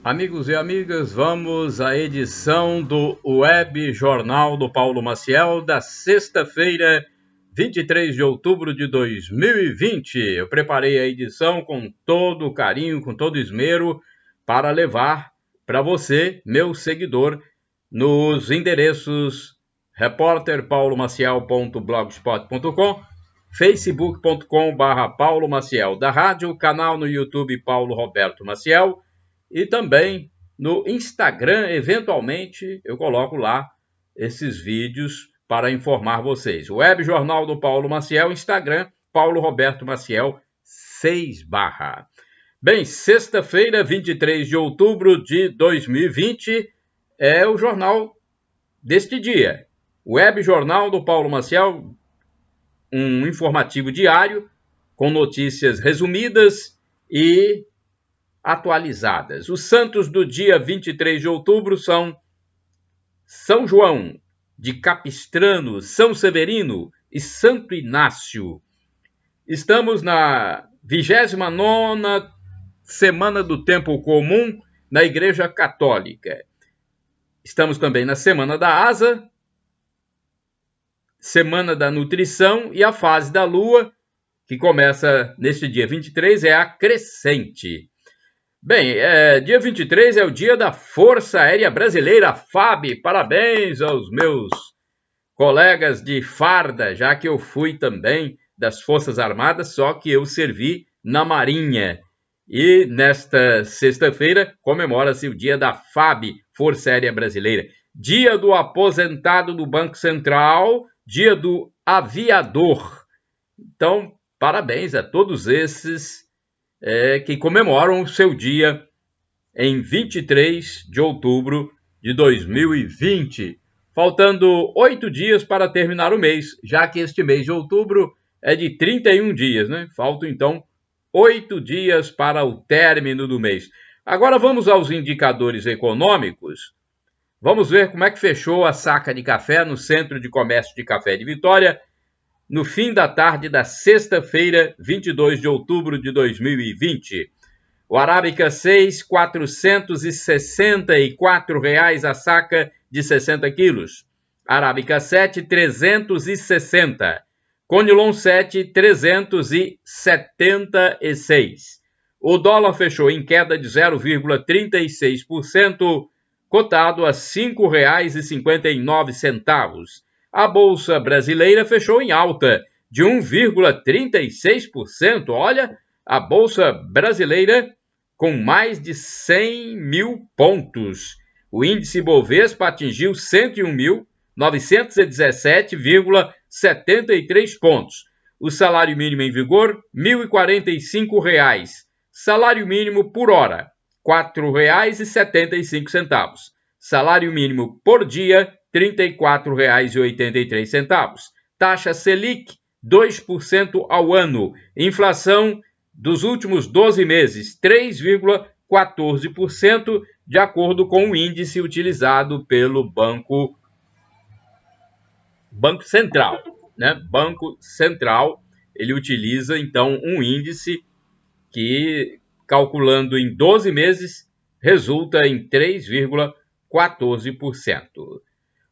Amigos e amigas, vamos à edição do Web Jornal do Paulo Maciel da sexta-feira, 23 de outubro de 2020. Eu preparei a edição com todo carinho, com todo esmero, para levar para você, meu seguidor, nos endereços repórterpaulomaciel.blogspot.com, facebook.com/Paulo Maciel da rádio, canal no YouTube Paulo Roberto Maciel, e também no Instagram, eventualmente, eu coloco lá esses vídeos para informar vocês. Web Jornal do Paulo Maciel, Instagram, Paulo Roberto Maciel, 6 barra. Bem, sexta-feira, 23 de outubro de 2020, é o jornal deste dia. Web Jornal do Paulo Maciel, um informativo diário com notícias resumidas e atualizadas. Os santos do dia 23 de outubro são São João de Capistrano, São Severino e Santo Inácio. Estamos na 29ª semana do Tempo Comum na Igreja Católica. Estamos também na Semana da Asa, Semana da Nutrição, e a fase da Lua, que começa neste dia 23, é a crescente. Bem, dia 23 é o dia da Força Aérea Brasileira, FAB. Parabéns aos meus colegas de farda, já que eu fui também das Forças Armadas, só que eu servi na Marinha. E nesta sexta-feira comemora-se o dia da FAB, Força Aérea Brasileira. Dia do aposentado do Banco Central, dia do aviador. Então, parabéns a todos esses que comemoram o seu dia em 23 de outubro de 2020. Faltando 8 dias para terminar o mês, já que este mês de outubro é de 31 dias, né? Faltam, então, 8 dias para o término do mês. Agora vamos aos indicadores econômicos. Vamos ver como é que fechou a saca de café no Centro de Comércio de Café de Vitória, no fim da tarde da sexta-feira, 22 de outubro de 2020. O Arábica 6, R$ 464 a saca de 60 quilos. Arábica 7, 360. Conilon 7, 376. O dólar fechou em queda de 0,36%, cotado a R$ 5,59. A Bolsa Brasileira fechou em alta de 1,36%. Olha, a Bolsa Brasileira com mais de 100 mil pontos. O índice Bovespa atingiu 101.917,73 pontos. O salário mínimo em vigor, R$ 1.045. Salário mínimo por hora, R$ 4,75. Salário mínimo por dia, R$ 34,83. Taxa Selic, 2% ao ano. Inflação dos últimos 12 meses, 3,14%, de acordo com o índice utilizado pelo Banco Central, né? Banco Central, ele utiliza, então, um índice que, calculando em 12 meses, resulta em 3,14%.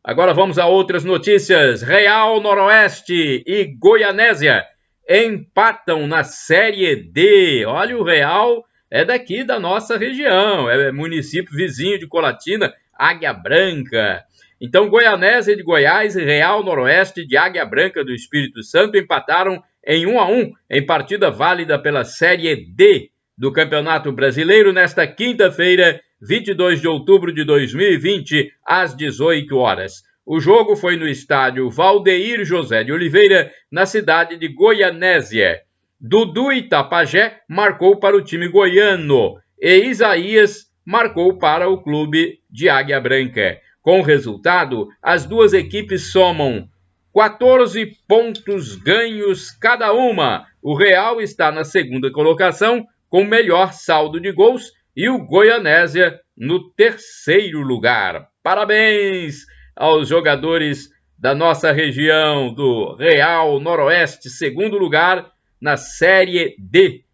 Agora vamos a outras notícias. Real Noroeste e Goianésia empatam na Série D. Olha, o Real é daqui da nossa região, é município vizinho de Colatina, Águia Branca. Então, Goianésia de Goiás e Real Noroeste de Águia Branca do Espírito Santo empataram em 1-1 em partida válida pela Série D do Campeonato Brasileiro nesta quinta-feira, 22 de outubro de 2020, às 18 horas. O jogo foi no estádio Valdeir José de Oliveira, na cidade de Goianésia. Dudu Itapajé marcou para o time goiano e Isaías marcou para o clube de Águia Branca. Com o resultado, as duas equipes somam 14 pontos ganhos cada uma. O Real está na segunda colocação, com melhor saldo de gols, e o Goianésia no terceiro lugar. Parabéns aos jogadores da nossa região, do Real Noroeste, segundo lugar na Série D.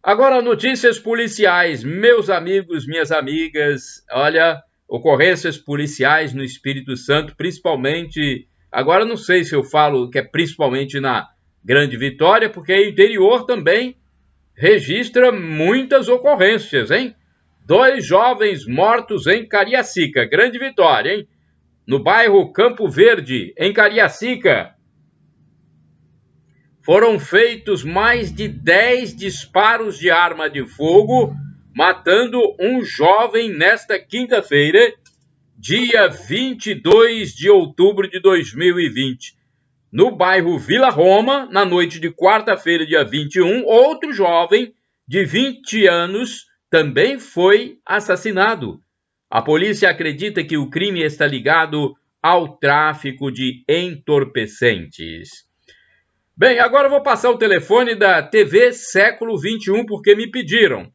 Agora, notícias policiais. Meus amigos, minhas amigas, olha, ocorrências policiais no Espírito Santo, principalmente... Agora, não sei se eu falo que é principalmente na Grande Vitória, porque o interior também registra muitas ocorrências, hein? 2 jovens mortos em Cariacica, Grande Vitória, hein? No bairro Campo Verde, em Cariacica. Foram feitos mais de 10 disparos de arma de fogo, matando um jovem nesta quinta-feira, dia 22 de outubro de 2020. No bairro Vila Roma, na noite de quarta-feira, dia 21, outro jovem de 20 anos também foi assassinado. A polícia acredita que o crime está ligado ao tráfico de entorpecentes. Bem, agora eu vou passar o telefone da TV Século XXI porque me pediram.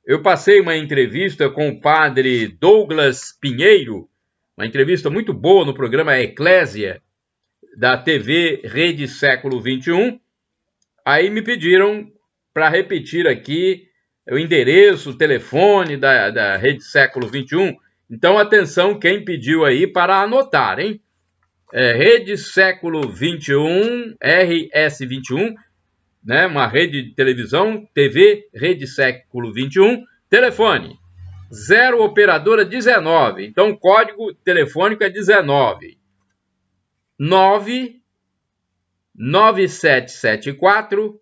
Eu passei uma entrevista com o padre Douglas Pinheiro, uma entrevista muito boa no programa Eclésia, da TV Rede Século XXI. Aí me pediram para repetir aqui o endereço, o telefone da Rede Século XXI. Então, atenção, quem pediu aí para anotar, hein? Rede Século XXI, RS21, né? Uma rede de televisão, TV Rede Século XXI, telefone 0 operadora 19, então o código telefônico é 19 99774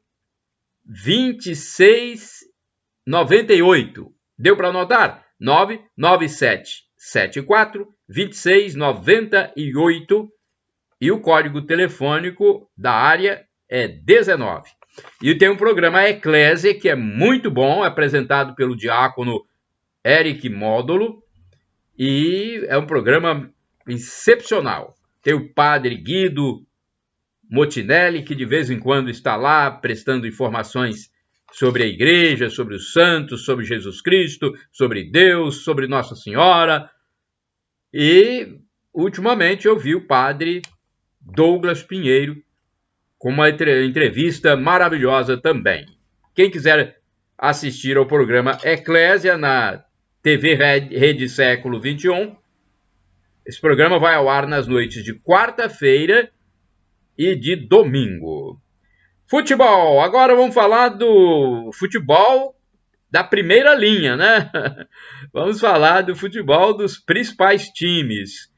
2698. Deu para anotar? 99774 2698 e o código telefônico da área é 19. E tem um programa Eclésia que é muito bom, apresentado pelo diácono Eric Módulo, e é um programa excepcional. Tem o padre Guido Motinelli, que de vez em quando está lá prestando informações sobre a igreja, sobre os santos, sobre Jesus Cristo, sobre Deus, sobre Nossa Senhora. E, ultimamente, eu vi o padre Douglas Pinheiro com uma entrevista maravilhosa também. Quem quiser assistir ao programa Eclésia na TV Rede Século XXI, esse programa vai ao ar nas noites de quarta-feira e de domingo. Futebol. Agora vamos falar do futebol da primeira linha, né? Vamos falar do futebol dos principais times.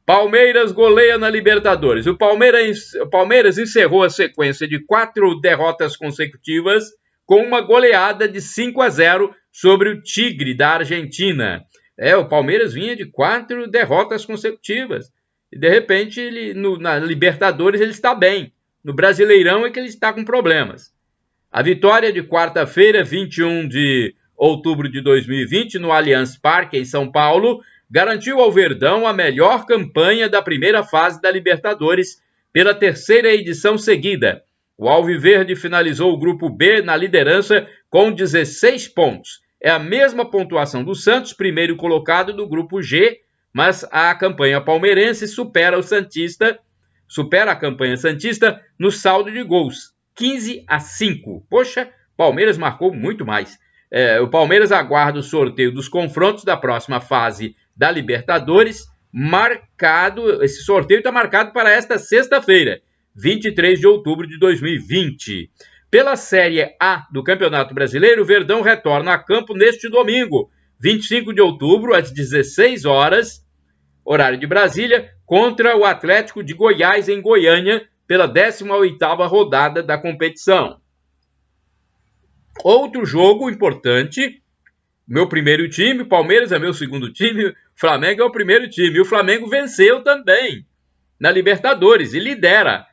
Palmeiras goleia na Libertadores. O Palmeiras encerrou a sequência de 4 derrotas consecutivas com uma goleada de 5-0 sobre o Tigre da Argentina. O Palmeiras vinha de 4 derrotas consecutivas. E, de repente, na Libertadores ele está bem. No Brasileirão é que ele está com problemas. A vitória de quarta-feira, 21 de outubro de 2020, no Allianz Parque, em São Paulo, garantiu ao Verdão a melhor campanha da primeira fase da Libertadores pela 3ª edição seguida. O Alviverde finalizou o Grupo B na liderança com 16 pontos. É a mesma pontuação do Santos, primeiro colocado do Grupo G, mas a campanha palmeirense supera a campanha santista no saldo de gols, 15-5. Poxa, Palmeiras marcou muito mais. O Palmeiras aguarda o sorteio dos confrontos da próxima fase da Libertadores, esse sorteio está marcado para esta sexta-feira, 23 de outubro de 2020. Pela Série A do Campeonato Brasileiro, o Verdão retorna a campo neste domingo, 25 de outubro, às 16 horas, horário de Brasília, contra o Atlético de Goiás, em Goiânia, pela 18ª rodada da competição. Outro jogo importante, meu primeiro time, Palmeiras é meu segundo time, Flamengo é o primeiro time. E o Flamengo venceu também na Libertadores e lidera.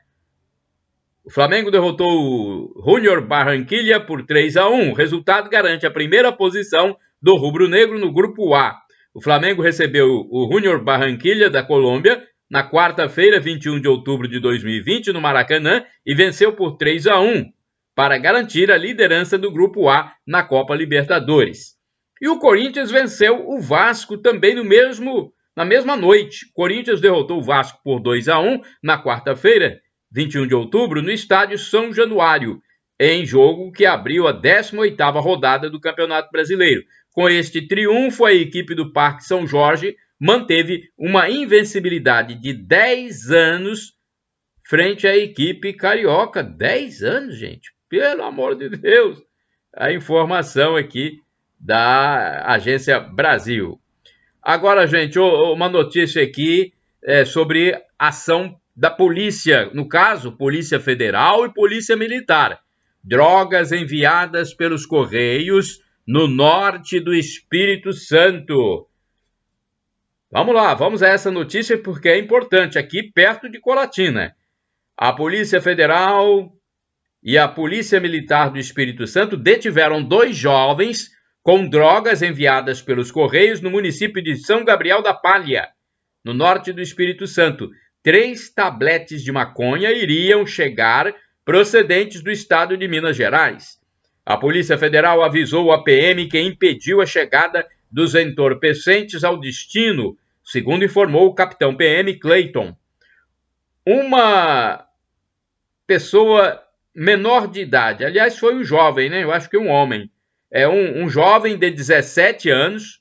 O Flamengo derrotou o Junior Barranquilla por 3-1. O resultado garante a primeira posição do rubro-negro no Grupo A. O Flamengo recebeu o Junior Barranquilla da Colômbia na quarta-feira, 21 de outubro de 2020, no Maracanã, e venceu por 3-1 para garantir a liderança do Grupo A na Copa Libertadores. E o Corinthians venceu o Vasco também na mesma noite. O Corinthians derrotou o Vasco por 2-1 na quarta-feira, 21 de outubro, no estádio São Januário. em jogo que abriu a 18ª rodada do Campeonato Brasileiro. Com este triunfo, a equipe do Parque São Jorge manteve uma invencibilidade de 10 anos frente à equipe carioca. 10 anos, gente, pelo amor de Deus. A informação aqui da Agência Brasil. Agora, gente, uma notícia aqui sobre ação da polícia, no caso, Polícia Federal e Polícia Militar. Drogas enviadas pelos Correios no norte do Espírito Santo. Vamos lá, vamos a essa notícia porque é importante, aqui perto de Colatina. A Polícia Federal e a Polícia Militar do Espírito Santo detiveram 2 jovens com drogas enviadas pelos Correios no município de São Gabriel da Palha, no norte do Espírito Santo. 3 tabletes de maconha iriam chegar procedentes do estado de Minas Gerais. A Polícia Federal avisou a PM que impediu a chegada dos entorpecentes ao destino, segundo informou o capitão PM Clayton. Uma pessoa menor de idade, aliás, foi um jovem, né? Eu acho que um homem. Um jovem de 17 anos,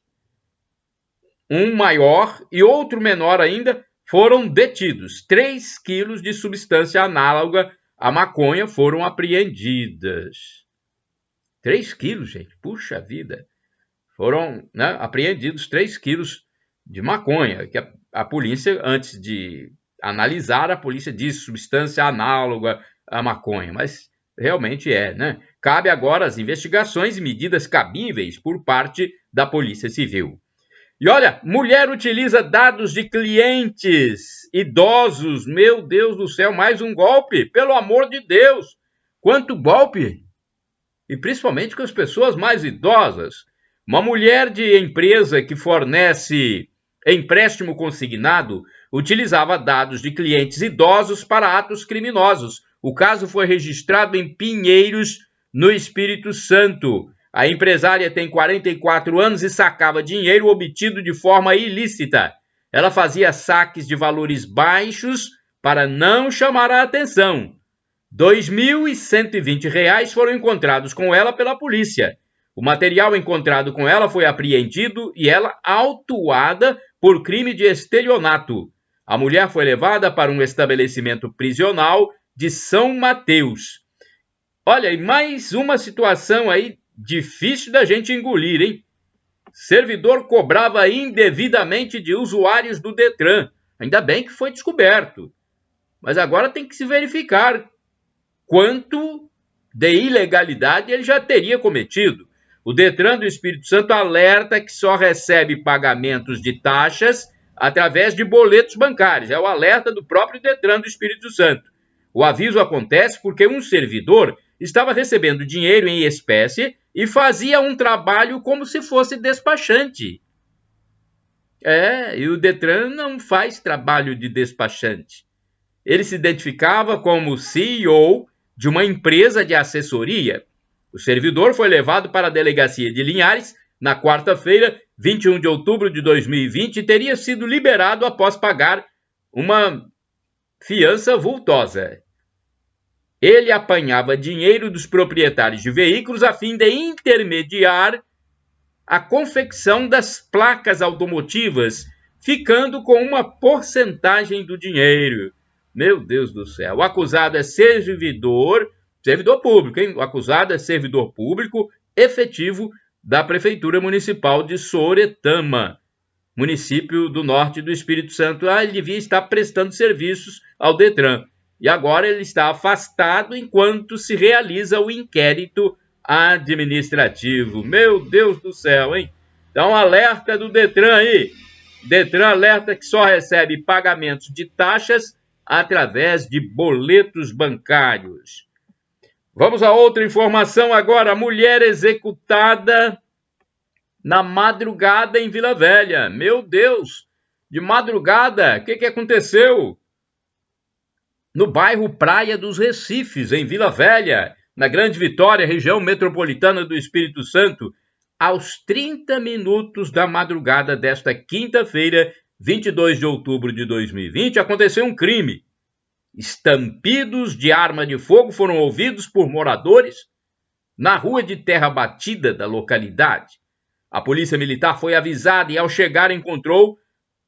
um maior e outro menor ainda, foram detidos. 3 quilos de substância análoga à maconha foram apreendidas. 3 quilos, gente, puxa vida. Foram, né, apreendidos 3 quilos de maconha, que a polícia, antes de analisar, a polícia diz substância análoga à maconha, mas realmente né? Cabe agora as investigações e medidas cabíveis por parte da Polícia Civil. E olha, mulher utiliza dados de clientes idosos. Meu Deus do céu, mais um golpe, pelo amor de Deus. Quanto golpe! E principalmente com as pessoas mais idosas. Uma mulher de empresa que fornece empréstimo consignado utilizava dados de clientes idosos para atos criminosos. O caso foi registrado em Pinheiros, no Espírito Santo. A empresária tem 44 anos e sacava dinheiro obtido de forma ilícita. Ela fazia saques de valores baixos para não chamar a atenção. R$ 2.120 foram encontrados com ela pela polícia. O material encontrado com ela foi apreendido e ela autuada por crime de estelionato. A mulher foi levada para um estabelecimento prisional de São Mateus. Olha, e mais uma situação aí difícil da gente engolir, hein? Servidor cobrava indevidamente de usuários do Detran. Ainda bem que foi descoberto. Mas agora tem que se verificar quanto de ilegalidade ele já teria cometido. O Detran do Espírito Santo alerta que só recebe pagamentos de taxas através de boletos bancários. É o alerta do próprio Detran do Espírito Santo. O aviso acontece porque um servidor estava recebendo dinheiro em espécie e fazia um trabalho como se fosse despachante. E o Detran não faz trabalho de despachante. Ele se identificava como CEO de uma empresa de assessoria. O servidor foi levado para a delegacia de Linhares na quarta-feira, 21 de outubro de 2020, e teria sido liberado após pagar uma fiança vultosa. Ele apanhava dinheiro dos proprietários de veículos a fim de intermediar a confecção das placas automotivas, ficando com uma porcentagem do dinheiro. Meu Deus do céu. O acusado é servidor público, hein? O acusado é servidor público efetivo da Prefeitura Municipal de Sooretama, município do norte do Espírito Santo. Ele devia estar prestando serviços ao Detran. E agora ele está afastado enquanto se realiza o inquérito administrativo. Meu Deus do céu, hein? Então, alerta do Detran aí. Detran alerta que só recebe pagamentos de taxas através de boletos bancários. Vamos a outra informação agora. Mulher executada na madrugada em Vila Velha. Meu Deus! De madrugada, o que aconteceu? No bairro Praia dos Recifes, em Vila Velha, na Grande Vitória, região metropolitana do Espírito Santo, aos 30 minutos da madrugada desta quinta-feira, 22 de outubro de 2020, aconteceu um crime. Estampidos de arma de fogo foram ouvidos por moradores na rua de terra batida da localidade. A polícia militar foi avisada e, ao chegar, encontrou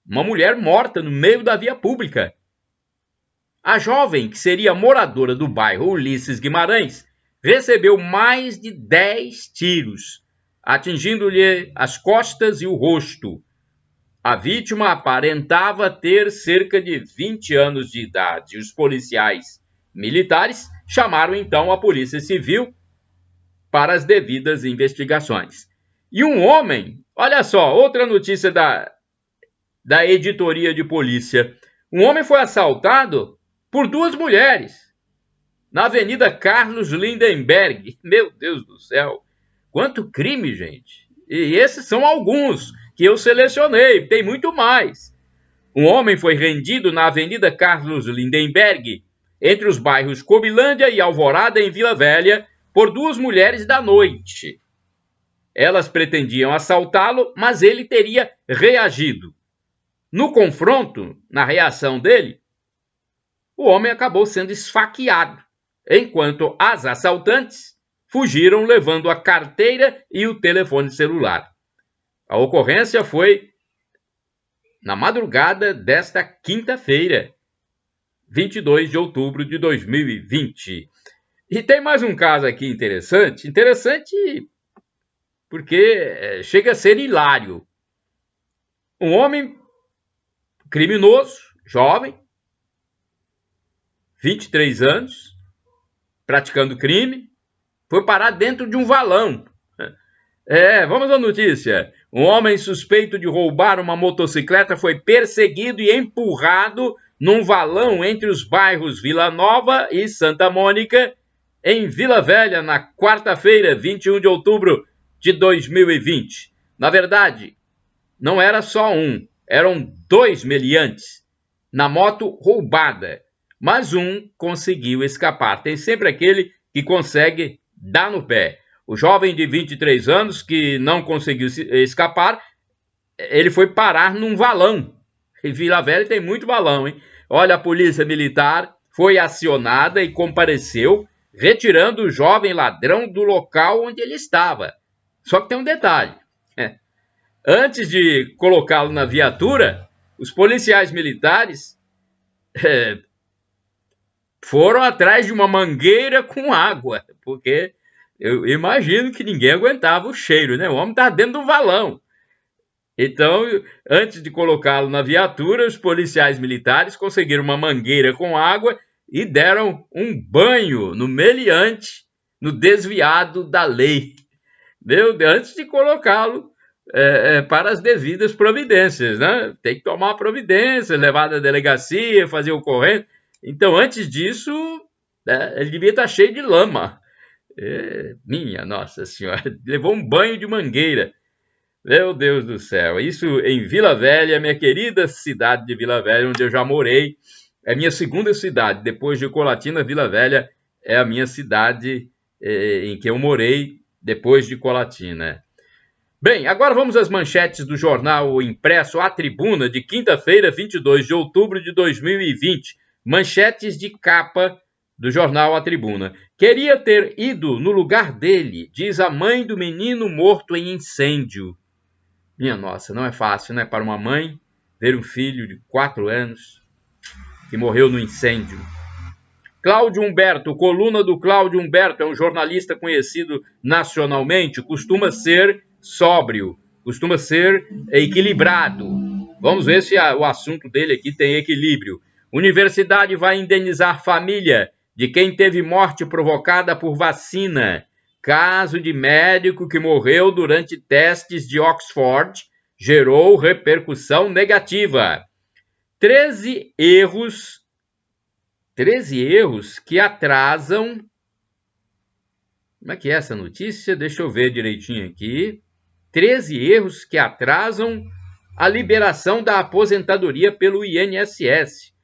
uma mulher morta no meio da via pública. A jovem, que seria moradora do bairro Ulisses Guimarães, recebeu mais de 10 tiros, atingindo-lhe as costas e o rosto. A vítima aparentava ter cerca de 20 anos de idade. Os policiais militares chamaram então a Polícia Civil para as devidas investigações. E um homem, olha só, outra notícia da editoria de polícia. Um homem foi assaltado por 2 mulheres na Avenida Carlos Lindenberg. Meu Deus do céu, quanto crime, gente! E esses são alguns que eu selecionei, tem muito mais. Um homem foi rendido na Avenida Carlos Lindenberg, entre os bairros Cobilândia e Alvorada, em Vila Velha, por 2 mulheres da noite. Elas pretendiam assaltá-lo, mas ele teria reagido. No confronto, na reação dele, o homem acabou sendo esfaqueado, enquanto as assaltantes fugiram levando a carteira e o telefone celular. A ocorrência foi na madrugada desta quinta-feira, 22 de outubro de 2020. E tem mais um caso aqui interessante porque chega a ser hilário. Um homem criminoso, jovem, 23 anos, praticando crime, foi parar dentro de um valão. Vamos à notícia. Um homem suspeito de roubar uma motocicleta foi perseguido e empurrado num valão entre os bairros Vila Nova e Santa Mônica, em Vila Velha, na quarta-feira, 21 de outubro de 2020. Na verdade, não era só um, eram 2 meliantes na moto roubada, mas um conseguiu escapar. Tem sempre aquele que consegue dar no pé. O jovem de 23 anos que não conseguiu escapar, ele foi parar num valão. Em Vila Velha tem muito valão, hein? Olha, a polícia militar foi acionada e compareceu, retirando o jovem ladrão do local onde ele estava. Só que tem um detalhe. Antes de colocá-lo na viatura, os policiais militares foram atrás de uma mangueira com água, porque eu imagino que ninguém aguentava o cheiro, né? O homem está dentro do valão. Então, antes de colocá-lo na viatura, os policiais militares conseguiram uma mangueira com água e deram um banho no meliante, no desviado da lei. Antes de colocá-lo para as devidas providências, né? Tem que tomar uma providência, levar na delegacia, fazer o correndo. Então, antes disso, ele devia estar cheio de lama. Minha Nossa Senhora, levou um banho de mangueira. Meu Deus do céu. Isso em Vila Velha, minha querida cidade de Vila Velha, onde eu já morei. É a minha segunda cidade. Depois de Colatina, Vila Velha é a minha cidade em que eu morei depois de Colatina. Bem, agora vamos às manchetes do jornal impresso A Tribuna, de quinta-feira, 22 de outubro de 2020. Manchetes de capa do jornal A Tribuna. Queria ter ido no lugar dele, diz a mãe do menino morto em incêndio. Minha nossa, não é fácil, né? Para uma mãe ver um filho de 4 anos que morreu no incêndio. Cláudio Humberto, coluna do Cláudio Humberto, é um jornalista conhecido nacionalmente, costuma ser sóbrio, costuma ser equilibrado. Vamos ver se o assunto dele aqui tem equilíbrio. Universidade vai indenizar família de quem teve morte provocada por vacina. Caso de médico que morreu durante testes de Oxford gerou repercussão negativa. 13 erros que atrasam... Como é que é essa notícia? Deixa eu ver direitinho aqui. 13 erros que atrasam a liberação da aposentadoria pelo INSS.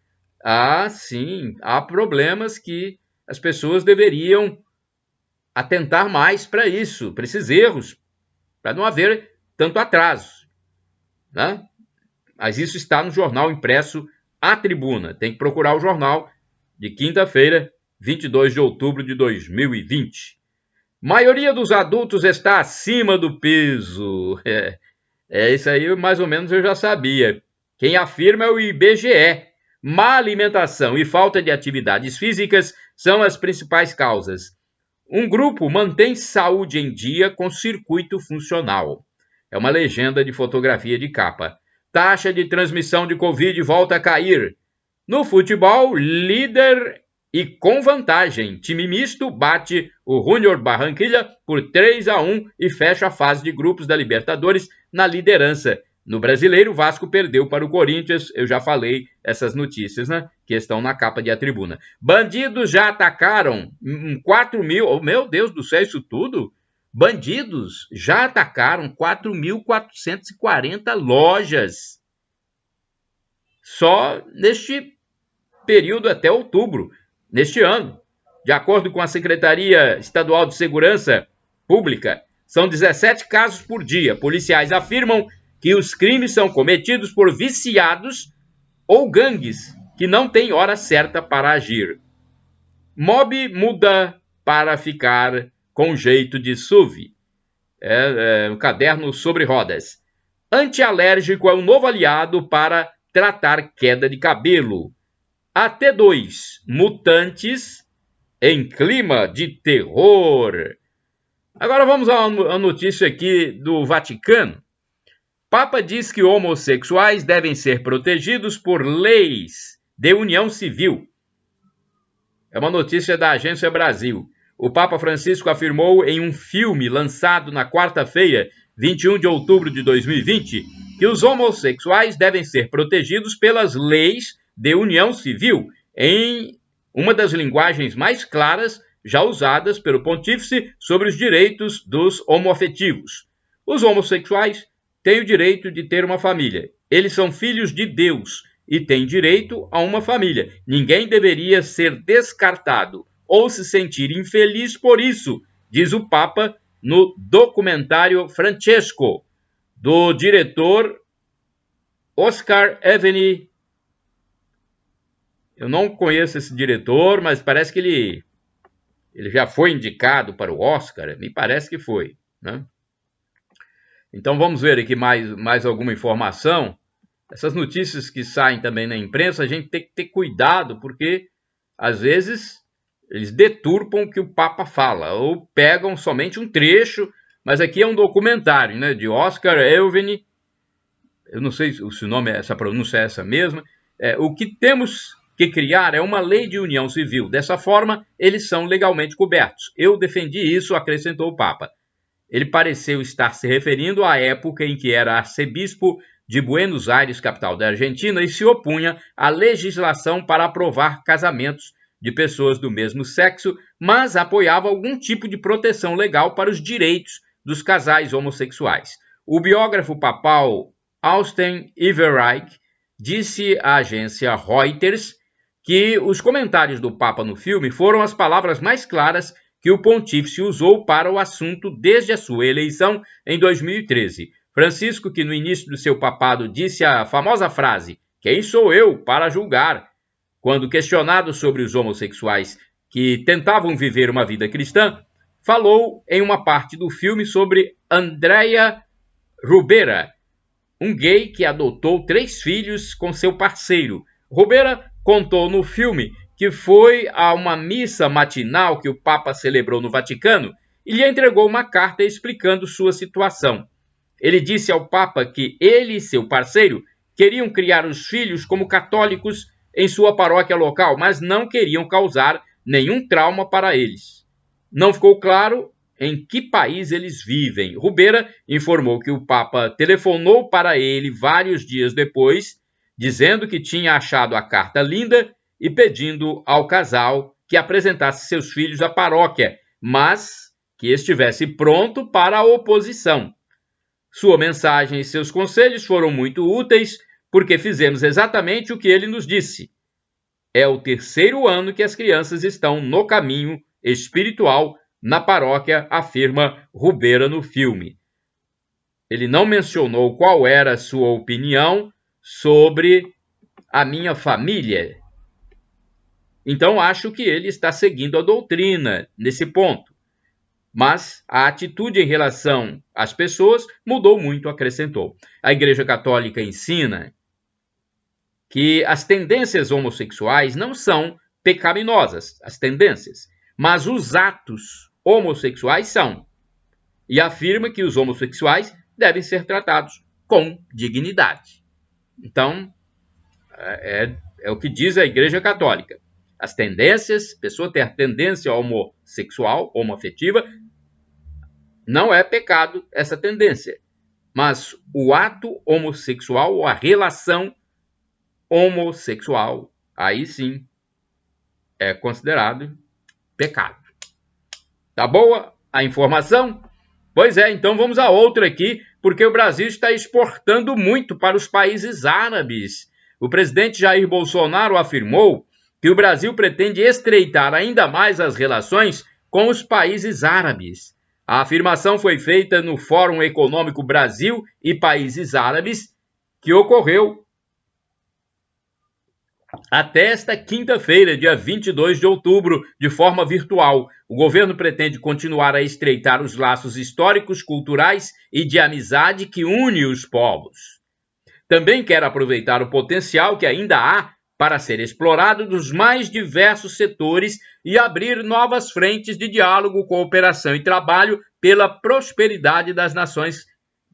Ah, sim, há problemas que as pessoas deveriam atentar mais para isso, para esses erros, para não haver tanto atraso, né? Mas isso está no jornal impresso A Tribuna. Tem que procurar o jornal de quinta-feira, 22 de outubro de 2020. Maioria dos adultos está acima do peso. Isso aí mais ou menos eu já sabia. Quem afirma é o IBGE. Má alimentação e falta de atividades físicas são as principais causas. Um grupo mantém saúde em dia com circuito funcional. É uma legenda de fotografia de capa. Taxa de transmissão de Covid volta a cair. No futebol, líder e com vantagem. Time misto bate o Junior Barranquilla por 3-1 e fecha a fase de grupos da Libertadores na liderança. No Brasileiro, o Vasco perdeu para o Corinthians. Eu já falei essas notícias, né? Que estão na capa de A Tribuna. Bandidos já atacaram 4.000... Oh, meu Deus do céu, isso tudo? Bandidos já atacaram 4.440 lojas. Só neste período até outubro, neste ano. De acordo com a Secretaria Estadual de Segurança Pública, são 17 casos por dia. Policiais afirmam que os crimes são cometidos por viciados ou gangues que não têm hora certa para agir. Mob muda para ficar com jeito de SUV. Um caderno sobre rodas. Antialérgico é um novo aliado para tratar queda de cabelo. AT2, mutantes em clima de terror. Agora vamos a uma notícia aqui do Vaticano. Papa diz que homossexuais devem ser protegidos por leis de união civil. É uma notícia da Agência Brasil. O Papa Francisco afirmou em um filme lançado na quarta-feira, 21 de outubro de 2020, que os homossexuais devem ser protegidos pelas leis de união civil, em uma das linguagens mais claras já usadas pelo pontífice sobre os direitos dos homoafetivos. Os homossexuais têm o direito de ter uma família. Eles são filhos de Deus e têm direito a uma família. Ninguém deveria ser descartado ou se sentir infeliz por isso, diz o Papa no documentário Francesco, do diretor Oscar Evany. Eu não conheço esse diretor, mas parece que ele já foi indicado para o Oscar. Me parece que foi, né? Então vamos ver aqui mais alguma informação. Essas notícias que saem também na imprensa, a gente tem que ter cuidado, porque às vezes eles deturpam o que o Papa fala, ou pegam somente um trecho, mas aqui é um documentário, né, de Oscar Evany. Eu não sei se o nome, essa pronúncia é essa mesma. O que temos que criar é uma lei de união civil. Dessa forma, eles são legalmente cobertos. Eu defendi isso, acrescentou o Papa. Ele pareceu estar se referindo à época em que era arcebispo de Buenos Aires, capital da Argentina, e se opunha à legislação para aprovar casamentos de pessoas do mesmo sexo, mas apoiava algum tipo de proteção legal para os direitos dos casais homossexuais. O biógrafo papal Austin Everreich disse à agência Reuters que os comentários do Papa no filme foram as palavras mais claras que o pontífice usou para o assunto desde a sua eleição em 2013. Francisco, que no início do seu papado disse a famosa frase "Quem sou eu para julgar?", quando questionado sobre os homossexuais que tentavam viver uma vida cristã, falou em uma parte do filme sobre Andrea Rubera, um gay que adotou 3 filhos com seu parceiro. Rubera contou no filme que foi a uma missa matinal que o Papa celebrou no Vaticano e lhe entregou uma carta explicando sua situação. Ele disse ao Papa que ele e seu parceiro queriam criar os filhos como católicos em sua paróquia local, mas não queriam causar nenhum trauma para eles. Não ficou claro em que país eles vivem. Rubera informou que o Papa telefonou para ele vários dias depois, dizendo que tinha achado a carta linda e pedindo ao casal que apresentasse seus filhos à paróquia, mas que estivesse pronto para a oposição. Sua mensagem e seus conselhos foram muito úteis, porque fizemos exatamente o que ele nos disse. É o 3º ano que as crianças estão no caminho espiritual na paróquia, afirma Rubera no filme. Ele não mencionou qual era a sua opinião sobre a minha família. Então, acho que ele está seguindo a doutrina nesse ponto. Mas a atitude em relação às pessoas mudou muito, acrescentou. A Igreja Católica ensina que as tendências homossexuais não são pecaminosas, as tendências, mas os atos homossexuais são. E afirma que os homossexuais devem ser tratados com dignidade. Então, é o que diz a Igreja Católica. As tendências, pessoa ter tendência homossexual, homoafetiva, não é pecado essa tendência. Mas o ato homossexual ou a relação homossexual, aí sim, é considerado pecado. Tá boa a informação? Pois é, então vamos a outra aqui, porque o Brasil está exportando muito para os países árabes. O presidente Jair Bolsonaro afirmou que o Brasil pretende estreitar ainda mais as relações com os países árabes. A afirmação foi feita no Fórum Econômico Brasil e Países Árabes, que ocorreu até esta quinta-feira, dia 22 de outubro, de forma virtual. O governo pretende continuar a estreitar os laços históricos, culturais e de amizade que unem os povos. Também quer aproveitar o potencial que ainda há para ser explorado dos mais diversos setores e abrir novas frentes de diálogo, cooperação e trabalho pela prosperidade das nações,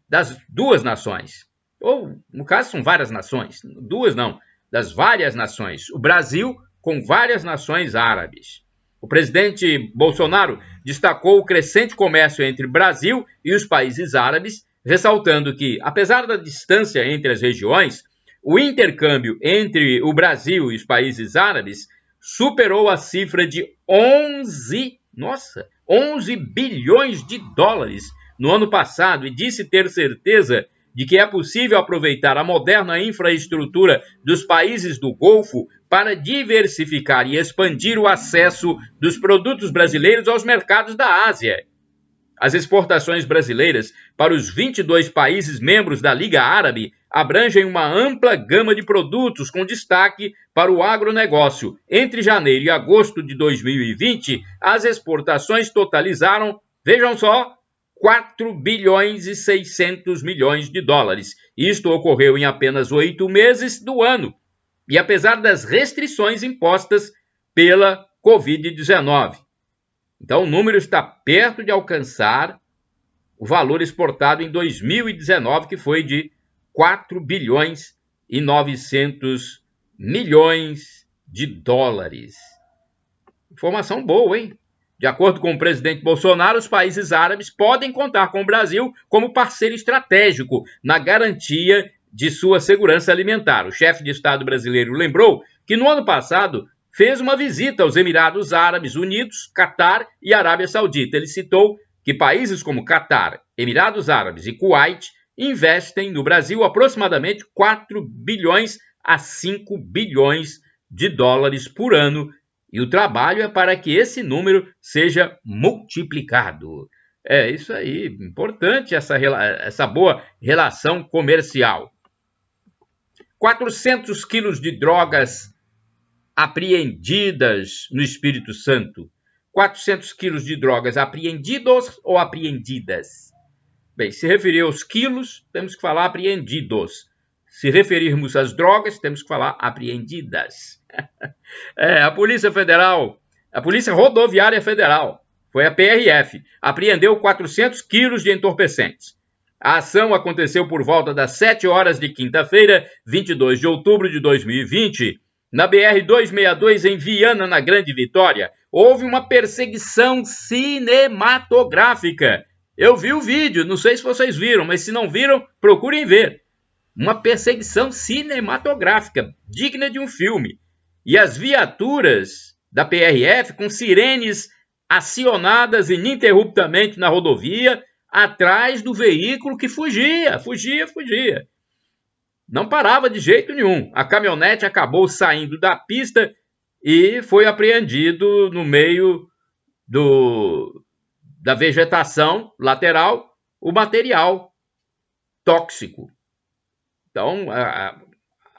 das duas nações. Ou, no caso, são várias nações. Duas não, das várias nações. O Brasil com várias nações árabes. O presidente Bolsonaro destacou o crescente comércio entre Brasil e os países árabes, ressaltando que, apesar da distância entre as regiões, o intercâmbio entre o Brasil e os países árabes superou a cifra de 11 bilhões de dólares no ano passado e disse ter certeza de que é possível aproveitar a moderna infraestrutura dos países do Golfo para diversificar e expandir o acesso dos produtos brasileiros aos mercados da Ásia. As exportações brasileiras para os 22 países membros da Liga Árabe abrangem uma ampla gama de produtos, com destaque para o agronegócio. Entre janeiro e agosto de 2020, as exportações totalizaram, vejam só, 4 bilhões e 600 milhões de dólares. Isto ocorreu em apenas 8 meses do ano. E apesar das restrições impostas pela Covid-19. Então, o número está perto de alcançar o valor exportado em 2019, que foi de 4 bilhões e 900 milhões de dólares. Informação boa, hein? De acordo com o presidente Bolsonaro, os países árabes podem contar com o Brasil como parceiro estratégico na garantia de sua segurança alimentar. O chefe de Estado brasileiro lembrou que no ano passado fez uma visita aos Emirados Árabes Unidos, Catar e Arábia Saudita. Ele citou que países como Catar, Emirados Árabes e Kuwait investem no Brasil aproximadamente 4 bilhões a 5 bilhões de dólares por ano, e o trabalho é para que esse número seja multiplicado. É isso aí, importante essa boa relação comercial. 400 quilos de drogas apreendidas no Espírito Santo. 400 quilos de drogas apreendidos ou apreendidas? Bem, se referir aos quilos, temos que falar apreendidos. Se referirmos às drogas, temos que falar apreendidas. A Polícia Federal, a Polícia Rodoviária Federal, foi a PRF, apreendeu 400 quilos de entorpecentes. A ação aconteceu por volta das 7 horas de quinta-feira, 22 de outubro de 2020, na BR-262, em Viana, na Grande Vitória. Houve uma perseguição cinematográfica. Eu vi o vídeo, não sei se vocês viram, mas se não viram, procurem ver. Uma perseguição cinematográfica, digna de um filme. E as viaturas da PRF, com sirenes acionadas ininterruptamente na rodovia, atrás do veículo que fugia. Não parava de jeito nenhum. A caminhonete acabou saindo da pista e foi apreendido no meio da vegetação lateral o material tóxico. Então,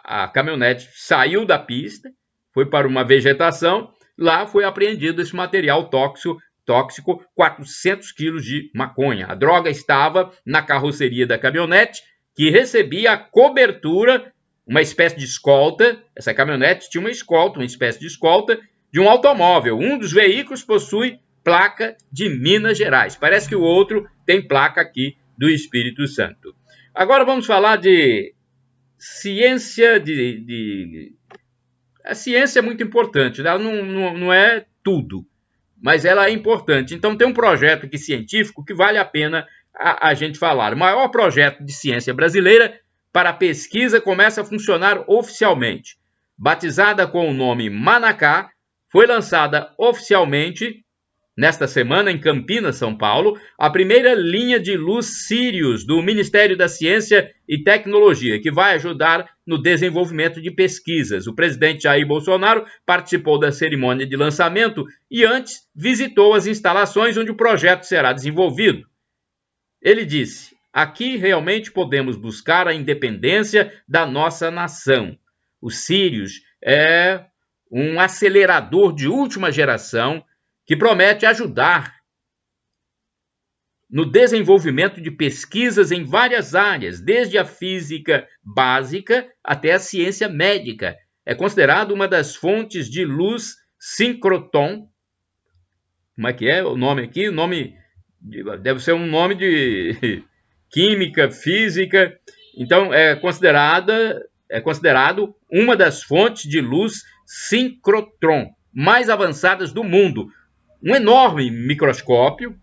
a caminhonete saiu da pista, foi para uma vegetação, lá foi apreendido esse material tóxico 400 quilos de maconha. A droga estava na carroceria da caminhonete, que recebia a cobertura, uma espécie de escolta. Essa caminhonete tinha uma escolta, uma espécie de escolta, de um automóvel. Um dos veículos possui placa de Minas Gerais. Parece que o outro tem placa aqui do Espírito Santo. Agora vamos falar de ciência. A ciência é muito importante, ela não é tudo, mas ela é importante. Então tem um projeto aqui científico que vale a pena a gente falar. O maior projeto de ciência brasileira para pesquisa começa a funcionar oficialmente. Batizada com o nome Manacá, foi lançada oficialmente nesta semana, em Campinas, São Paulo, a primeira linha de luz Sirius do Ministério da Ciência e Tecnologia, que vai ajudar no desenvolvimento de pesquisas. O presidente Jair Bolsonaro participou da cerimônia de lançamento e antes visitou as instalações onde o projeto será desenvolvido. Ele disse: aqui realmente podemos buscar a independência da nossa nação. O Sirius é um acelerador de última geração que promete ajudar no desenvolvimento de pesquisas em várias áreas, desde a física básica até a ciência médica. É considerado uma das fontes de luz síncrotron. Como é que é o nome aqui? O nome deve ser um nome de química, física. Então, é considerado uma das fontes de luz síncrotron mais avançadas do mundo. Um enorme microscópio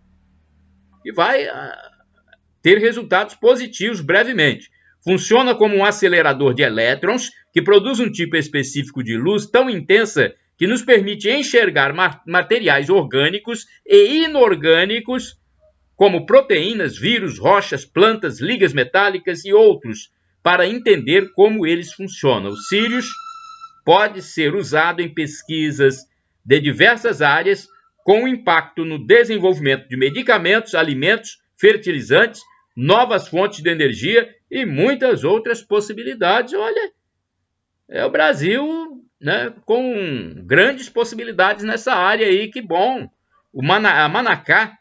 que vai ter resultados positivos brevemente. Funciona como um acelerador de elétrons que produz um tipo específico de luz tão intensa que nos permite enxergar materiais orgânicos e inorgânicos, como proteínas, vírus, rochas, plantas, ligas metálicas e outros, para entender como eles funcionam. O Sirius pode ser usado em pesquisas de diversas áreas, com impacto no desenvolvimento de medicamentos, alimentos, fertilizantes, novas fontes de energia e muitas outras possibilidades. Olha, é o Brasil, né, com grandes possibilidades nessa área aí, que bom. A Manacá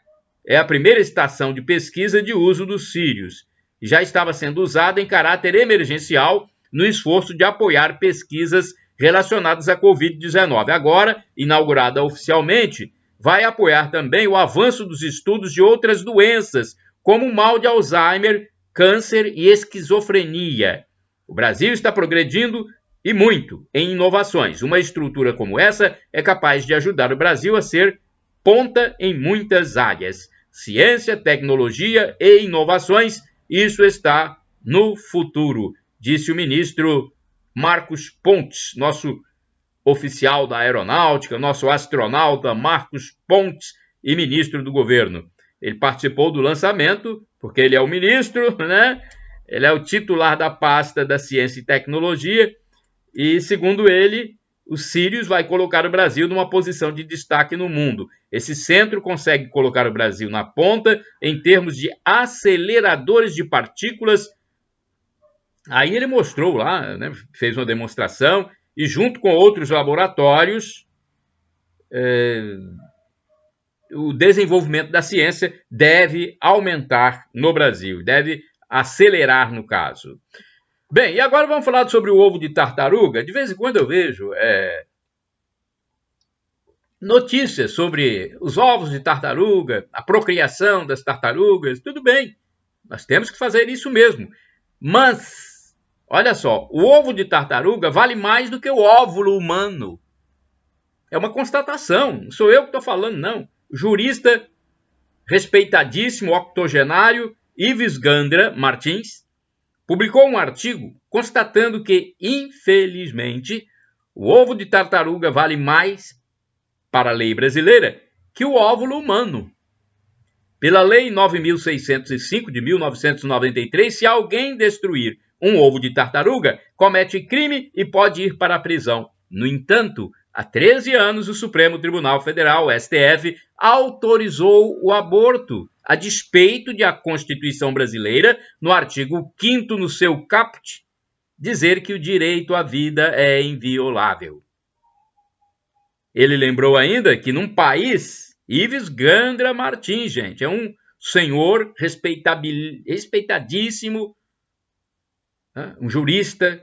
é a primeira estação de pesquisa de uso dos Sirius e já estava sendo usada em caráter emergencial no esforço de apoiar pesquisas relacionadas à Covid-19. Agora, inaugurada oficialmente, vai apoiar também o avanço dos estudos de outras doenças, como o mal de Alzheimer, câncer e esquizofrenia. O Brasil está progredindo e muito em inovações. Uma estrutura como essa é capaz de ajudar o Brasil a ser ponta em muitas áreas. Ciência, tecnologia e inovações, isso está no futuro, disse o ministro Marcos Pontes, nosso oficial da aeronáutica, nosso astronauta Marcos Pontes e ministro do governo. Ele participou do lançamento, porque ele é o ministro, né? Ele é o titular da pasta da ciência e tecnologia, e segundo ele, o Sirius vai colocar o Brasil numa posição de destaque no mundo. Esse centro consegue colocar o Brasil na ponta em termos de aceleradores de partículas. Aí ele mostrou lá, né? Fez uma demonstração, e junto com outros laboratórios, o desenvolvimento da ciência deve aumentar no Brasil, deve acelerar no caso. Bem, e agora vamos falar sobre o ovo de tartaruga. De vez em quando eu vejo notícias sobre os ovos de tartaruga, a procriação das tartarugas. Tudo bem, nós temos que fazer isso mesmo. Mas, olha só, o ovo de tartaruga vale mais do que o óvulo humano. É uma constatação, não sou eu que estou falando, não. O jurista respeitadíssimo, octogenário, Ives Gandra Martins, publicou um artigo constatando que, infelizmente, o ovo de tartaruga vale mais, para a lei brasileira, que o óvulo humano. Pela Lei 9.605 de 1993, se alguém destruir um ovo de tartaruga, comete crime e pode ir para a prisão. No entanto, há 13 anos, o Supremo Tribunal Federal, STF, autorizou o aborto, a despeito de a Constituição brasileira, no artigo 5º, no seu caput, dizer que o direito à vida é inviolável. Ele lembrou ainda que num país, Ives Gandra Martins, gente, é um senhor respeitadíssimo, né? Um jurista,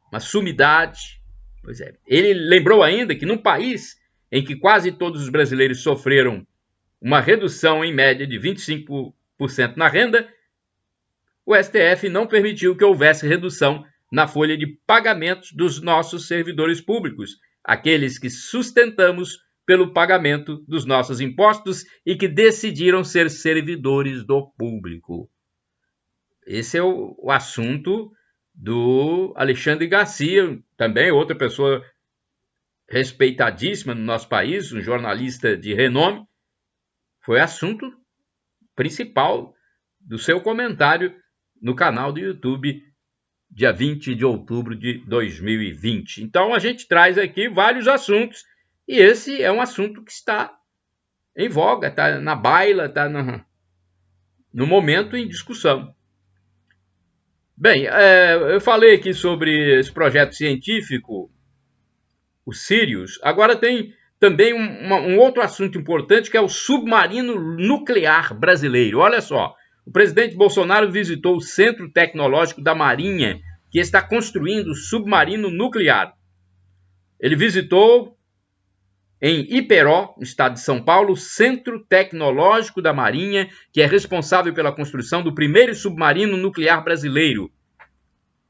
uma sumidade. Pois é. Ele lembrou ainda que num país em que quase todos os brasileiros sofreram uma redução em média de 25% na renda, o STF não permitiu que houvesse redução na folha de pagamentos dos nossos servidores públicos, aqueles que sustentamos pelo pagamento dos nossos impostos e que decidiram ser servidores do público. Esse é o assunto do Alexandre Garcia, também outra pessoa respeitadíssima no nosso país, um jornalista de renome. Foi assunto principal do seu comentário no canal do YouTube, dia 20 de outubro de 2020. Então, a gente traz aqui vários assuntos, e esse é um assunto que está em voga, está na baila, está no momento em discussão. Bem, eu falei aqui sobre esse projeto científico, o Sirius. Agora tem também um outro assunto importante, que é o submarino nuclear brasileiro. Olha só, o presidente Bolsonaro visitou o Centro Tecnológico da Marinha, que está construindo submarino nuclear. Ele visitou em Iperó, no estado de São Paulo, o Centro Tecnológico da Marinha, que é responsável pela construção do primeiro submarino nuclear brasileiro.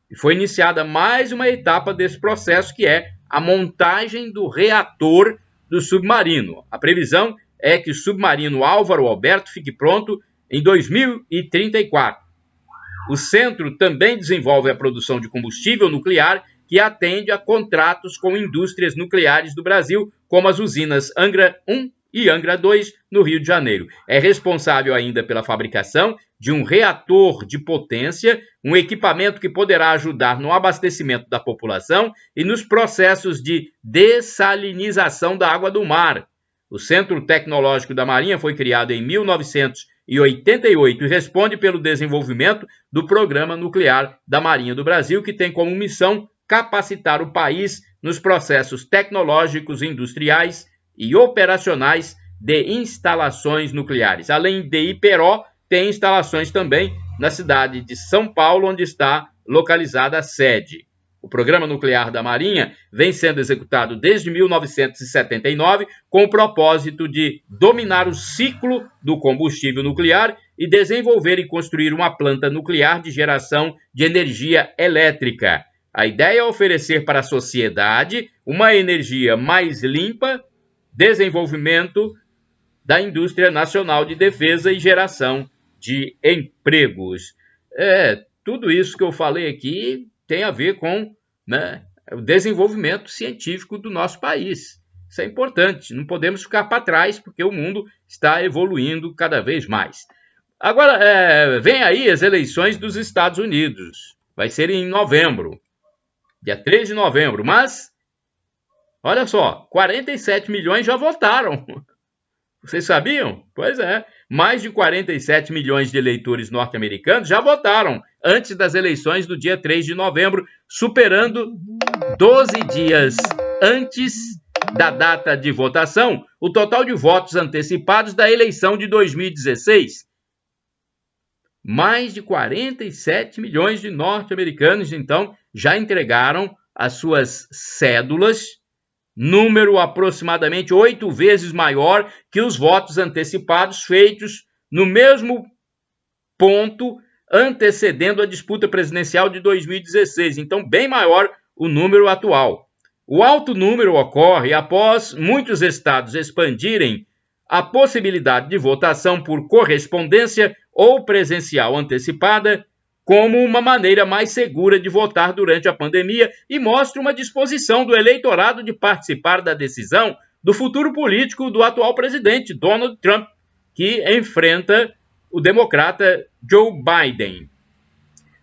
E foi iniciada mais uma etapa desse processo, que é a montagem do reator do submarino. A previsão é que o submarino Álvaro Alberto fique pronto em 2034. O centro também desenvolve a produção de combustível nuclear, que atende a contratos com indústrias nucleares do Brasil, como as usinas Angra 1 e Angra 2, no Rio de Janeiro. É responsável ainda pela fabricação de um reator de potência, um equipamento que poderá ajudar no abastecimento da população e nos processos de dessalinização da água do mar. O Centro Tecnológico da Marinha foi criado em 1988 e responde pelo desenvolvimento do Programa Nuclear da Marinha do Brasil, que tem como missão capacitar o país nos processos tecnológicos, industriais e operacionais de instalações nucleares. Além de Iperó, tem instalações também na cidade de São Paulo, onde está localizada a sede. O Programa Nuclear da Marinha vem sendo executado desde 1979 com o propósito de dominar o ciclo do combustível nuclear e desenvolver e construir uma planta nuclear de geração de energia elétrica. A ideia é oferecer para a sociedade uma energia mais limpa, desenvolvimento da indústria nacional de defesa e geração de empregos. Tudo isso que eu falei aqui tem a ver com, né, o desenvolvimento científico do nosso país. Isso é importante, não podemos ficar para trás, porque o mundo está evoluindo cada vez mais. Agora, vem aí as eleições dos Estados Unidos. Vai ser em novembro, dia 3 de novembro, mas, olha só, 47 milhões já votaram. Vocês sabiam? Pois é, mais de 47 milhões de eleitores norte-americanos já votaram antes das eleições do dia 3 de novembro, superando 12 dias antes da data de votação o total de votos antecipados da eleição de 2016. Mais de 47 milhões de norte-americanos, então, já entregaram as suas cédulas, número aproximadamente 8 vezes maior que os votos antecipados feitos no mesmo ponto antecedendo a disputa presidencial de 2016. Então, bem maior o número atual. O alto número ocorre após muitos estados expandirem a possibilidade de votação por correspondência ou presencial antecipada como uma maneira mais segura de votar durante a pandemia e mostra uma disposição do eleitorado de participar da decisão do futuro político do atual presidente, Donald Trump, que enfrenta o democrata Joe Biden.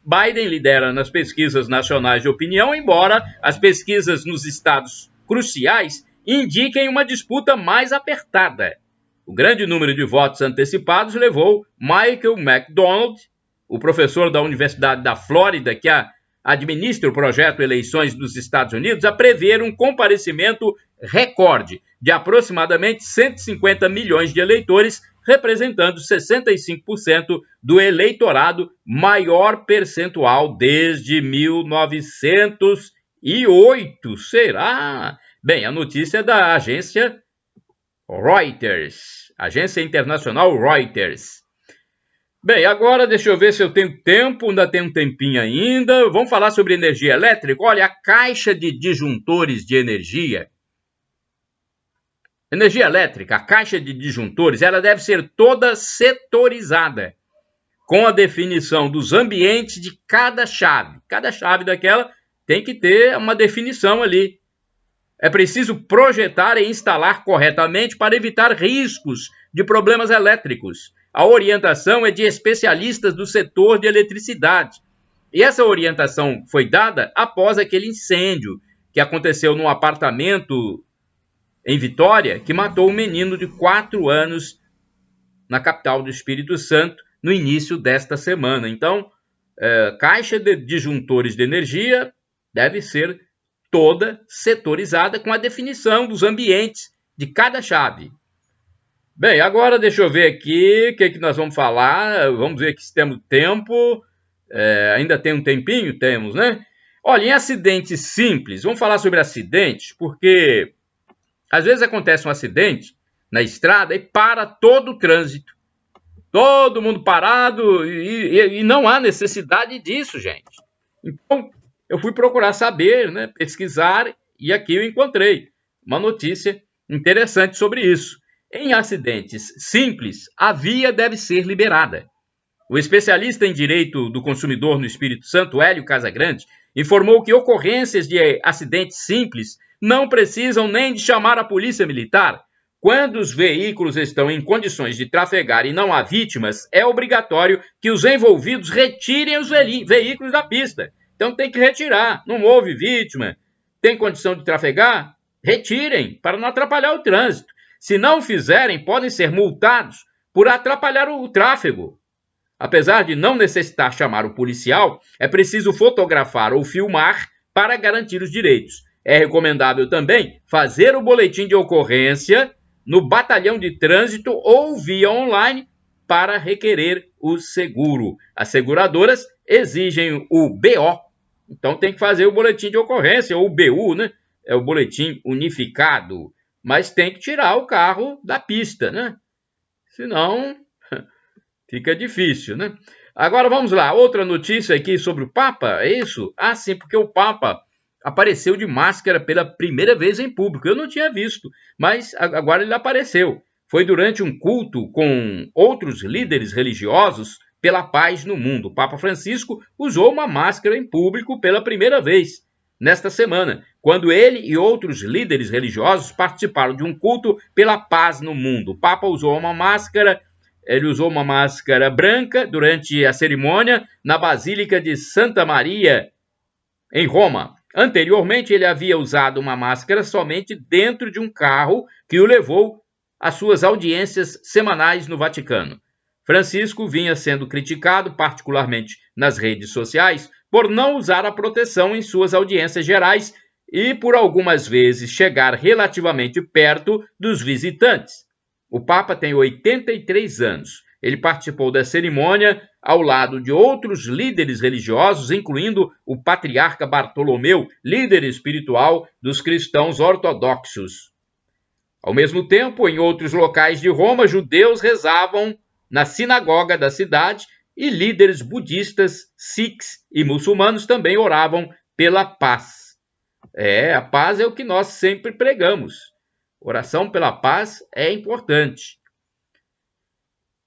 Biden lidera nas pesquisas nacionais de opinião, embora as pesquisas nos estados cruciais indiquem uma disputa mais apertada. O grande número de votos antecipados levou Michael McDonald, o professor da Universidade da Flórida, que há administra o projeto Eleições dos Estados Unidos, a prever um comparecimento recorde de aproximadamente 150 milhões de eleitores, representando 65% do eleitorado, maior percentual desde 1908. Será? Bem, a notícia é da agência Reuters, agência internacional Reuters. Bem, agora deixa eu ver se eu tenho tempo, ainda tem um tempinho ainda. Vamos falar sobre energia elétrica? Olha, a caixa de disjuntores de energia elétrica, a caixa de disjuntores, ela deve ser toda setorizada, com a definição dos ambientes de cada chave. Cada chave daquela tem que ter uma definição ali. É preciso projetar e instalar corretamente para evitar riscos de problemas elétricos. A orientação é de especialistas do setor de eletricidade. E essa orientação foi dada após aquele incêndio que aconteceu num apartamento em Vitória, que matou um menino de 4 anos na capital do Espírito Santo no início desta semana. Então, caixa de disjuntores de energia deve ser toda setorizada com a definição dos ambientes de cada chave. Bem, agora deixa eu ver aqui o que nós vamos falar. Vamos ver aqui se temos tempo. Ainda tem um tempinho? Temos, né? Olha, em acidentes simples, vamos falar sobre acidentes, porque às vezes acontece um acidente na estrada e para todo o trânsito. Todo mundo parado e não há necessidade disso, gente. Então, eu fui procurar saber, né, pesquisar, e aqui eu encontrei uma notícia interessante sobre isso. Em acidentes simples, a via deve ser liberada. O especialista em direito do consumidor no Espírito Santo, Hélio Casagrande, informou que ocorrências de acidentes simples não precisam nem de chamar a polícia militar. Quando os veículos estão em condições de trafegar e não há vítimas, é obrigatório que os envolvidos retirem os veículos da pista. Então tem que retirar. Não houve vítima, tem condição de trafegar? Retirem, para não atrapalhar o trânsito. Se não fizerem, podem ser multados por atrapalhar o tráfego. Apesar de não necessitar chamar o policial, é preciso fotografar ou filmar para garantir os direitos. É recomendável também fazer o boletim de ocorrência no batalhão de trânsito ou via online para requerer o seguro. As seguradoras exigem o BO, então tem que fazer o boletim de ocorrência, ou o BU, né? É o boletim unificado, mas tem que tirar o carro da pista, né? Senão fica difícil, né? Agora vamos lá, outra notícia aqui sobre o Papa, é isso? Ah, sim, porque o Papa apareceu de máscara pela primeira vez em público. Eu não tinha visto, mas agora ele apareceu. Foi durante um culto com outros líderes religiosos pela paz no mundo. O Papa Francisco usou uma máscara em público pela primeira vez nesta semana, quando ele e outros líderes religiosos participaram de um culto pela paz no mundo. O Papa usou uma máscara. Ele usou uma máscara branca durante a cerimônia na Basílica de Santa Maria, em Roma. Anteriormente, ele havia usado uma máscara somente dentro de um carro que o levou às suas audiências semanais no Vaticano. Francisco vinha sendo criticado, particularmente nas redes sociais, por não usar a proteção em suas audiências gerais e por algumas vezes chegar relativamente perto dos visitantes. O Papa tem 83 anos. Ele participou da cerimônia ao lado de outros líderes religiosos, incluindo o patriarca Bartolomeu, líder espiritual dos cristãos ortodoxos. Ao mesmo tempo, em outros locais de Roma, judeus rezavam na sinagoga da cidade e líderes budistas, sikhs e muçulmanos também oravam pela paz. A paz é o que nós sempre pregamos. Oração pela paz é importante.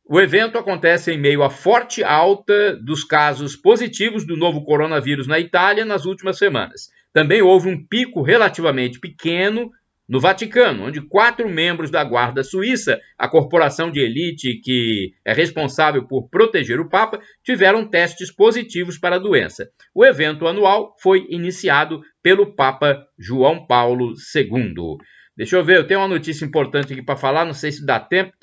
O evento acontece em meio à forte alta dos casos positivos do novo coronavírus na Itália nas últimas semanas. Também houve um pico relativamente pequeno no Vaticano, onde 4 membros da Guarda Suíça, a corporação de elite que é responsável por proteger o Papa, tiveram testes positivos para a doença. O evento anual foi iniciado pelo Papa João Paulo II. Deixa eu ver, eu tenho uma notícia importante aqui para falar, não sei se dá tempo,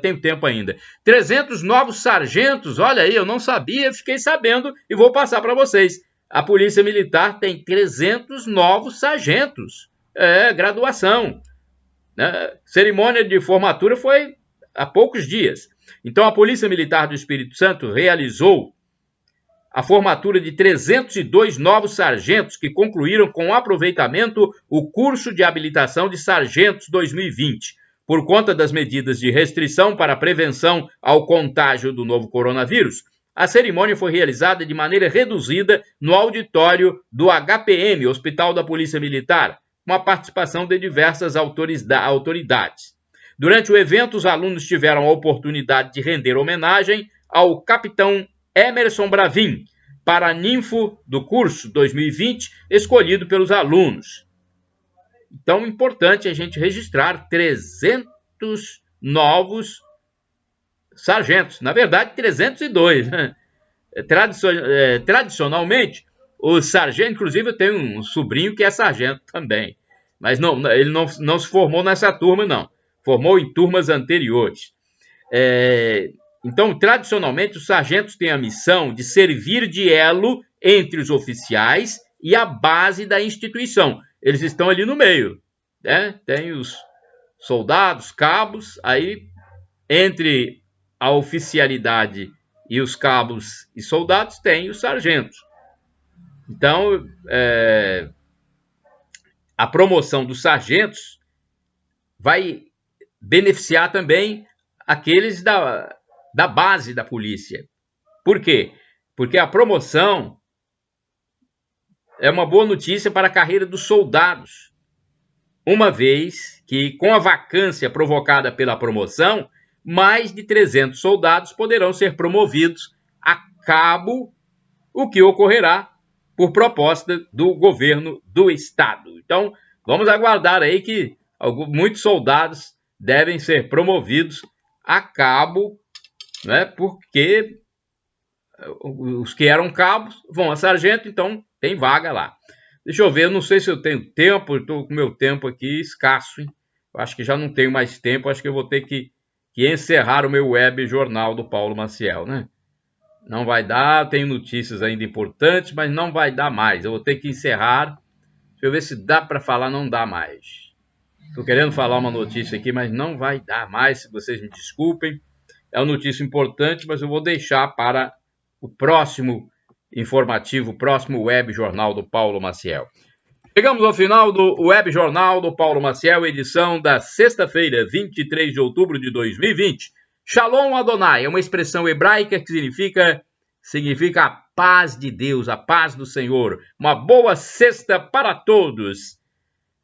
tenho tempo ainda. 300 novos sargentos, olha aí, eu não sabia, fiquei sabendo e vou passar para vocês. a Polícia Militar tem 300 novos sargentos. Graduação. Né? Cerimônia de formatura foi há poucos dias. Então, a Polícia Militar do Espírito Santo realizou a formatura de 302 novos sargentos que concluíram com aproveitamento o curso de habilitação de sargentos 2020. Por conta das medidas de restrição para a prevenção ao contágio do novo coronavírus, a cerimônia foi realizada de maneira reduzida no auditório do HPM, Hospital da Polícia Militar, com a participação de diversas autoridades. Durante o evento, os alunos tiveram a oportunidade de render homenagem ao capitão Emerson Bravin, paraninfo do curso 2020, escolhido pelos alunos. Então, é importante a gente registrar 300 novos sargentos. Na verdade, 302. Né? Tradicionalmente, o sargento, inclusive, eu tenho um sobrinho que é sargento também. Mas ele não se formou nessa turma, não. Formou em turmas anteriores. Então, tradicionalmente, os sargentos têm a missão de servir de elo entre os oficiais e a base da instituição. Eles estão ali no meio, né? Tem os soldados, cabos, aí entre a oficialidade e os cabos e soldados tem os sargentos. Então, a promoção dos sargentos vai beneficiar também aqueles da base da polícia. Por quê? Porque a promoção é uma boa notícia para a carreira dos soldados, uma vez que, com a vacância provocada pela promoção, mais de 300 soldados poderão ser promovidos a cabo, o que ocorrerá por proposta do governo do estado. Então, vamos aguardar aí que muitos soldados devem ser promovidos a cabo, né, porque os que eram cabos vão a sargento, então tem vaga lá. Deixa eu ver, eu não sei se eu tenho tempo, eu estou com meu tempo aqui escasso, hein? Eu acho que já não tenho mais tempo, acho que eu vou ter que encerrar o meu web jornal do Paulo Maciel, né? Não vai dar, tenho notícias ainda importantes, mas não vai dar mais, eu vou ter que encerrar. Deixa eu ver se dá para falar, não dá mais. Estou querendo falar uma notícia aqui, mas não vai dar mais, se vocês me desculpem. É uma notícia importante, mas eu vou deixar para o próximo informativo, o próximo web jornal do Paulo Maciel. Chegamos ao final do web jornal do Paulo Maciel, edição da sexta-feira, 23 de outubro de 2020. Shalom Adonai é uma expressão hebraica que significa a paz de Deus, a paz do Senhor. Uma boa sexta para todos.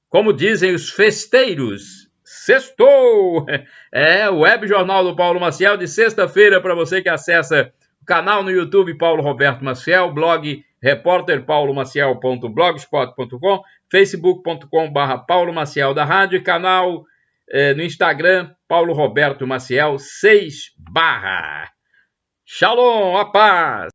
Como dizem os festeiros, sextou! É o web jornal do Paulo Maciel de sexta-feira para você que acessa o canal no YouTube Paulo Roberto Maciel, blog repórterpaulomaciel.blogspot.com, facebook.com/Paulo Maciel da rádio e canal no Instagram Paulo Roberto Maciel 6/. Shalom, a paz!